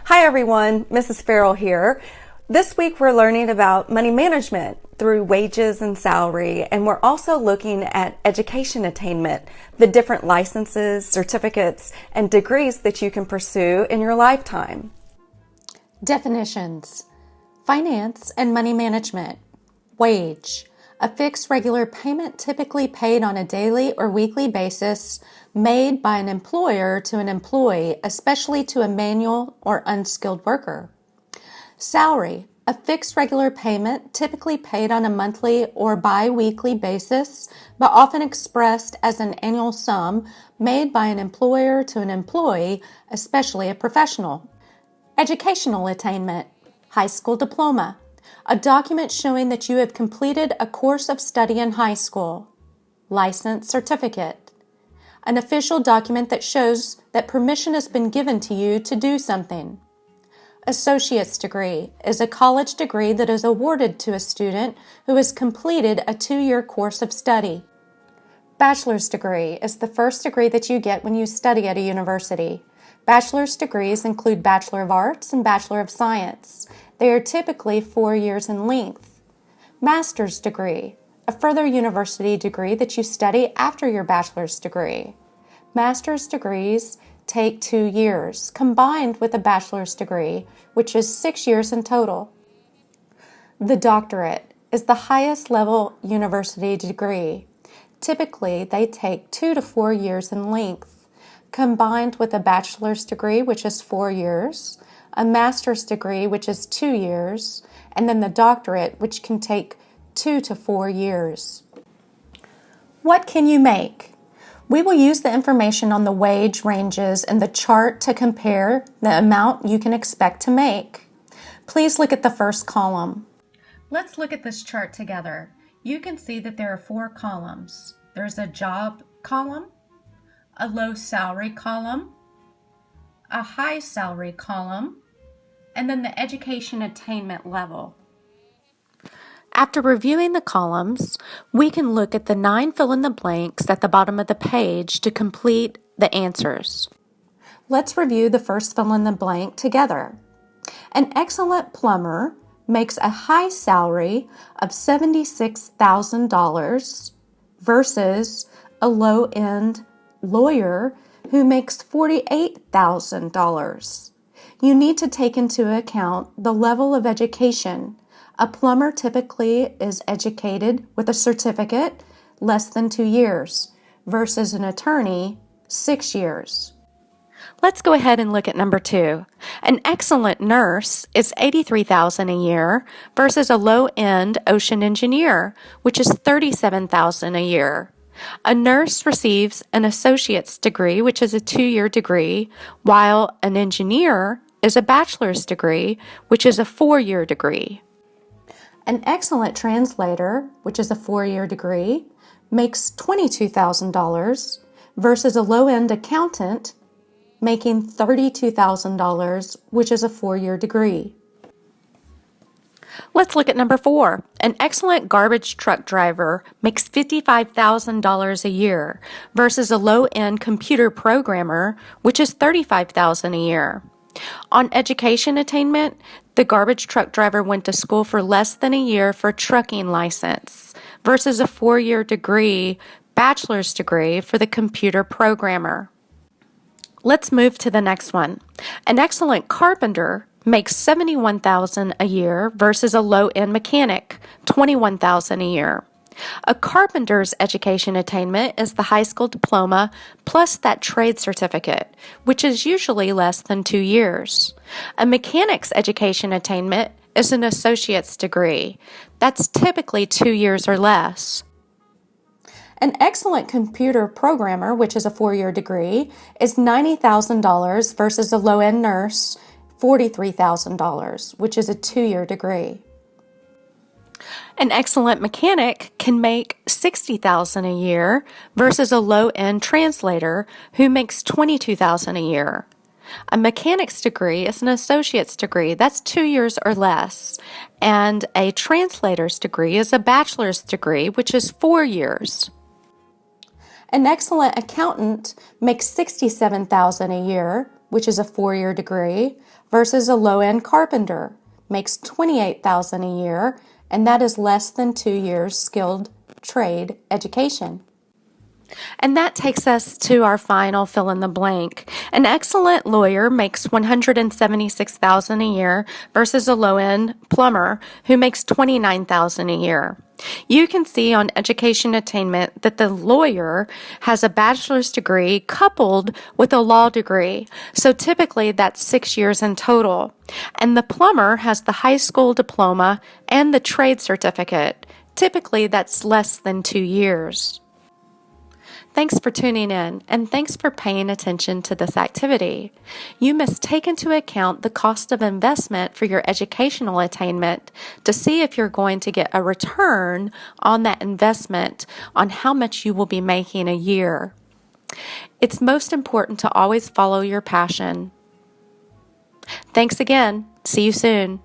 Hi everyone, Mrs. Farrell here. This week we're learning about money management through wages and salary, and we're also looking at education attainment, the different licenses, certificates, and degrees that you can pursue in your lifetime. Definitions: finance and money management. Wage: a fixed regular payment typically paid on a daily or weekly basis made by an employer to an employee, especially to a manual or unskilled worker. Salary: a fixed regular payment typically paid on a monthly or bi-weekly basis, but often expressed as an annual sum made by an employer to an employee, especially a professional. Educational attainment: high school diploma, a document showing that you have completed a course of study in high school. License certificate: an official document that shows that permission has been given to you to do something. Associate's degree is a college degree that is awarded to a student who has completed a 2-year course of study. Bachelor's degree is the first degree that you get when you study at a university. Bachelor's degrees include Bachelor of Arts and Bachelor of Science. They are typically 4 years in length. Master's degree, a further university degree that you study after your bachelor's degree. Master's degrees take 2 years, combined with a bachelor's degree, which is 6 years in total. The doctorate is the highest level university degree. Typically, they take 2 to 4 years in length, combined with a bachelor's degree, which is 4 years, a master's degree, which is 2 years, and then the doctorate, which can take 2 to 4 years. What can you make? We will use the information on the wage ranges in the chart to compare the amount you can expect to make. Please look at the first column. Let's look at this chart together. You can see that there are 4 columns. There's a job column, a low salary column, a high salary column, and then the education attainment level. After reviewing the columns, we can look at the 9 fill-in-the-blanks at the bottom of the page to complete the answers. Let's review the first fill-in-the-blank together. An excellent plumber makes a high salary of $76,000 versus a low-end lawyer who makes $48,000. You need to take into account the level of education. A plumber typically is educated with a certificate less than 2 years versus an attorney 6 years. Let's go ahead and look at number 2. An excellent nurse is $83,000 a year versus a low-end ocean engineer, which is $37,000 a year. A nurse receives an associate's degree, which is a 2-year degree, while an engineer is a bachelor's degree, which is a 4-year degree. An excellent translator, which is a 4-year degree, makes $22,000 versus a low-end accountant making $32,000, which is a 4-year degree. Let's look at number 4. An excellent garbage truck driver makes $55,000 a year versus a low-end computer programmer, which is $35,000 a year. On education attainment, the garbage truck driver went to school for less than a year for a trucking license versus a 4-year degree, bachelor's degree for the computer programmer. Let's move to the next one. An excellent carpenter makes $71,000 a year versus a low-end mechanic, $21,000 a year. A carpenter's education attainment is the high school diploma plus that trade certificate, which is usually less than 2 years. A mechanic's education attainment is an associate's degree. That's typically 2 years or less. An excellent computer programmer, which is a 4-year degree, is $90,000 versus a low-end nurse, $43,000, which is a 2-year degree. An excellent mechanic can make $60,000 a year versus a low-end translator who makes $22,000 a year. A mechanic's degree is an associate's degree. That's 2 years or less. And a translator's degree is a bachelor's degree, which is 4 years. An excellent accountant makes $67,000 a year, which is a 4-year degree, versus a low-end carpenter, makes $28,000 a year, and that is less than 2 years skilled trade education. And that takes us to our final fill in the blank. An excellent lawyer makes $176,000 a year versus a low-end plumber who makes $29,000 a year. You can see on education attainment that the lawyer has a bachelor's degree coupled with a law degree. So typically that's 6 years in total. And the plumber has the high school diploma and the trade certificate. Typically that's less than 2 years. Thanks for tuning in, and thanks for paying attention to this activity. You must take into account the cost of investment for your educational attainment to see if you're going to get a return on that investment on how much you will be making a year. It's most important to always follow your passion. Thanks again. See you soon.